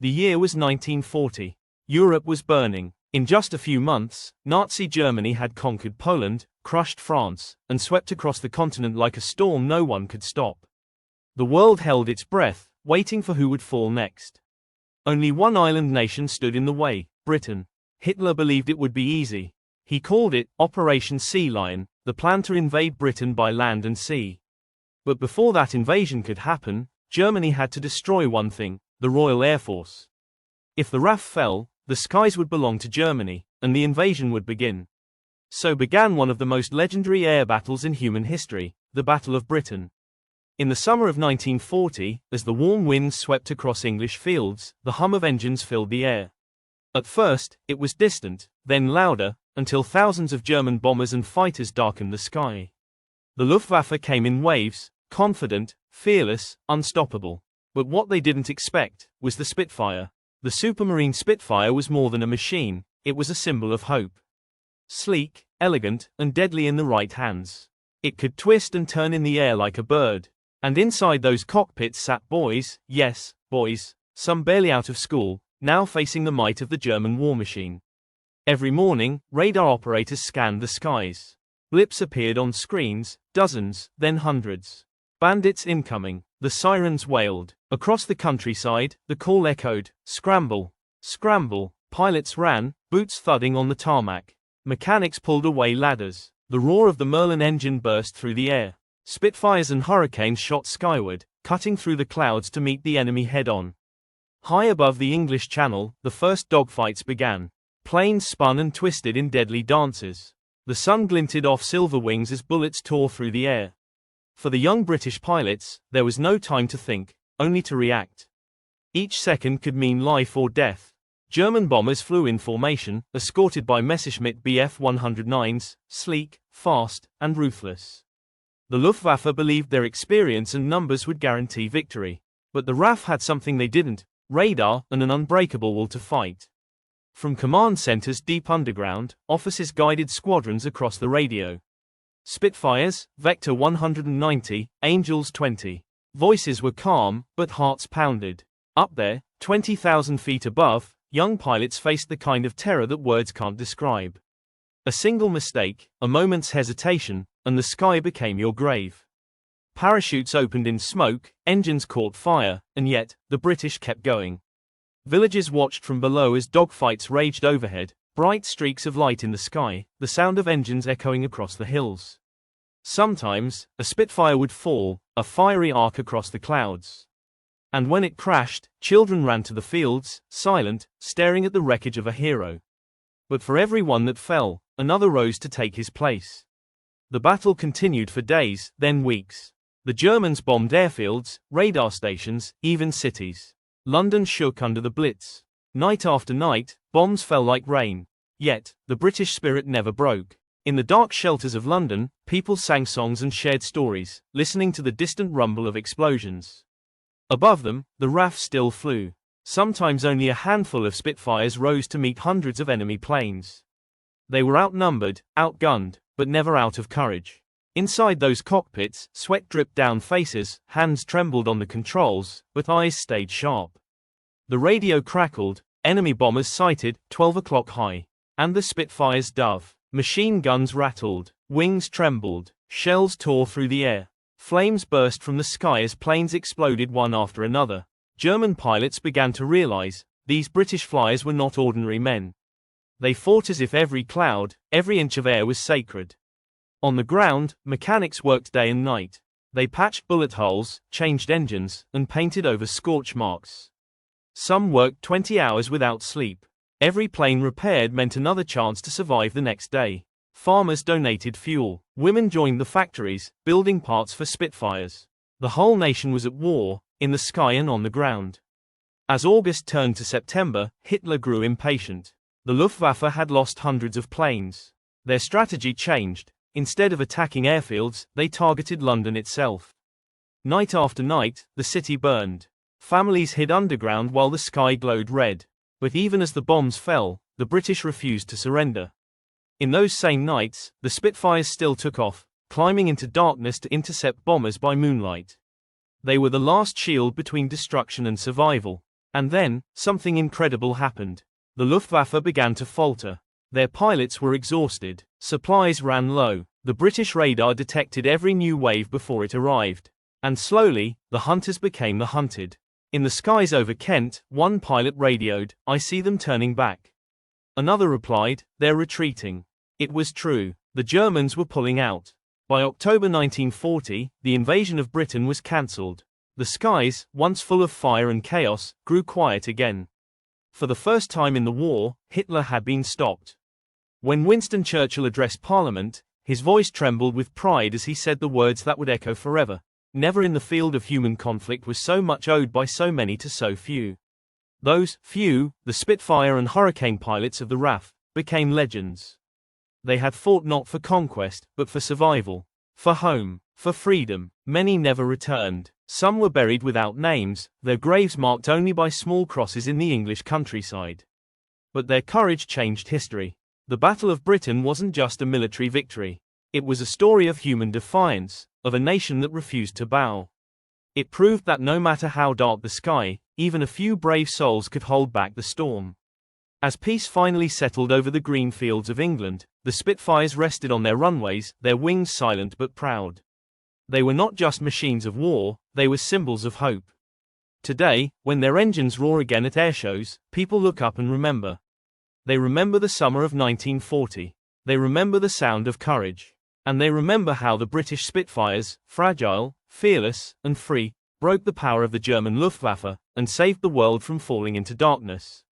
The year was 1940. Europe was burning. In just a few months, Nazi Germany had conquered Poland, crushed France, and swept across the continent like a storm no one could stop. The world held its breath, waiting for who would fall next. Only one island nation stood in the way: Britain. Hitler believed it would be easy. He called it Operation Sea Lion, the plan to invade Britain by land and sea. But before that invasion could happen, Germany had to destroy one thing: the Royal Air Force. If the RAF fell, the skies would belong to Germany, and the invasion would begin. So began one of the most legendary air battles in human history, the Battle of Britain. In the summer of 1940, as the warm winds swept across English fields, the hum of engines filled the air. At first, it was distant, then louder, until thousands of German bombers and fighters darkened the sky. The Luftwaffe came in waves, confident, fearless, unstoppable. But what they didn't expect was the Spitfire. The Supermarine Spitfire was more than a machine, it was a symbol of hope. Sleek, elegant, and deadly in the right hands. It could twist and turn in the air like a bird. And inside those cockpits sat boys, yes, boys, some barely out of school, now facing the might of the German war machine. Every morning, radar operators scanned the skies. Blips appeared on screens, dozens, then hundreds. Bandits incoming, the sirens wailed. Across the countryside, the call echoed: scramble, scramble. Pilots ran, boots thudding on the tarmac. Mechanics pulled away ladders. The roar of the Merlin engine burst through the air. Spitfires and Hurricanes shot skyward, cutting through the clouds to meet the enemy head-on. High above the English Channel, the first dogfights began. Planes spun and twisted in deadly dances. The sun glinted off silver wings as bullets tore through the air. For the young British pilots, there was no time to think, only to react. Each second could mean life or death. German bombers flew in formation, escorted by Messerschmitt Bf-109s, sleek, fast, and ruthless. The Luftwaffe believed their experience and numbers would guarantee victory. But the RAF had something they didn't: radar and an unbreakable will to fight. From command centers deep underground, officers guided squadrons across the radio. Spitfires, Vector 190, Angels 20. Voices were calm, but hearts pounded. Up there, 20,000 feet above, young pilots faced the kind of terror that words can't describe. A single mistake, a moment's hesitation, and the sky became your grave. Parachutes opened in smoke, engines caught fire, and yet, the British kept going. Villages watched from below as dogfights raged overhead, bright streaks of light in the sky, the sound of engines echoing across the hills. Sometimes, a Spitfire would fall, a fiery arc across the clouds. And when it crashed, children ran to the fields, silent, staring at the wreckage of a hero. But for every one that fell, another rose to take his place. The battle continued for days, then weeks. The Germans bombed airfields, radar stations, even cities. London shook under the Blitz. Night after night, bombs fell like rain. Yet, the British spirit never broke. In the dark shelters of London, people sang songs and shared stories, listening to the distant rumble of explosions. Above them, the RAF still flew. Sometimes only a handful of Spitfires rose to meet hundreds of enemy planes. They were outnumbered, outgunned, but never out of courage. Inside those cockpits, sweat dripped down faces, hands trembled on the controls, but eyes stayed sharp. The radio crackled, enemy bombers sighted, 12 o'clock high. And the Spitfire's dove. Machine guns rattled, wings trembled, shells tore through the air. Flames burst from the sky as planes exploded one after another. German pilots began to realize, these British flyers were not ordinary men. They fought as if every cloud, every inch of air was sacred. On the ground, mechanics worked day and night. They patched bullet holes, changed engines, and painted over scorch marks. Some worked 20 hours without sleep. Every plane repaired meant another chance to survive the next day. Farmers donated fuel. Women joined the factories, building parts for Spitfires. The whole nation was at war, in the sky and on the ground. As August turned to September, Hitler grew impatient. The Luftwaffe had lost hundreds of planes. Their strategy changed. Instead of attacking airfields, they targeted London itself. Night after night, the city burned. Families hid underground while the sky glowed red. But even as the bombs fell, the British refused to surrender. In those same nights, the Spitfires still took off, climbing into darkness to intercept bombers by moonlight. They were the last shield between destruction and survival. And then, something incredible happened. The Luftwaffe began to falter. Their pilots were exhausted, supplies ran low, the British radar detected every new wave before it arrived. And slowly, the hunters became the hunted. In the skies over Kent, one pilot radioed, "I see them turning back." Another replied, "They're retreating." It was true. The Germans were pulling out. By October 1940, the invasion of Britain was cancelled. The skies, once full of fire and chaos, grew quiet again. For the first time in the war, Hitler had been stopped. When Winston Churchill addressed Parliament, his voice trembled with pride as he said the words that would echo forever. Never in the field of human conflict was so much owed by so many to so few. Those few, the Spitfire and Hurricane pilots of the RAF, became legends. They had fought not for conquest, but for survival, for home, for freedom. Many never returned. Some were buried without names, their graves marked only by small crosses in the English countryside. But their courage changed history. The Battle of Britain wasn't just a military victory. It was a story of human defiance, of a nation that refused to bow. It proved that no matter how dark the sky, even a few brave souls could hold back the storm. As peace finally settled over the green fields of England, the Spitfires rested on their runways, their wings silent but proud. They were not just machines of war, they were symbols of hope. Today, when their engines roar again at airshows, people look up and remember. They remember the summer of 1940. They remember the sound of courage. And they remember how the British Spitfires, fragile, fearless, and free, broke the power of the German Luftwaffe, and saved the world from falling into darkness.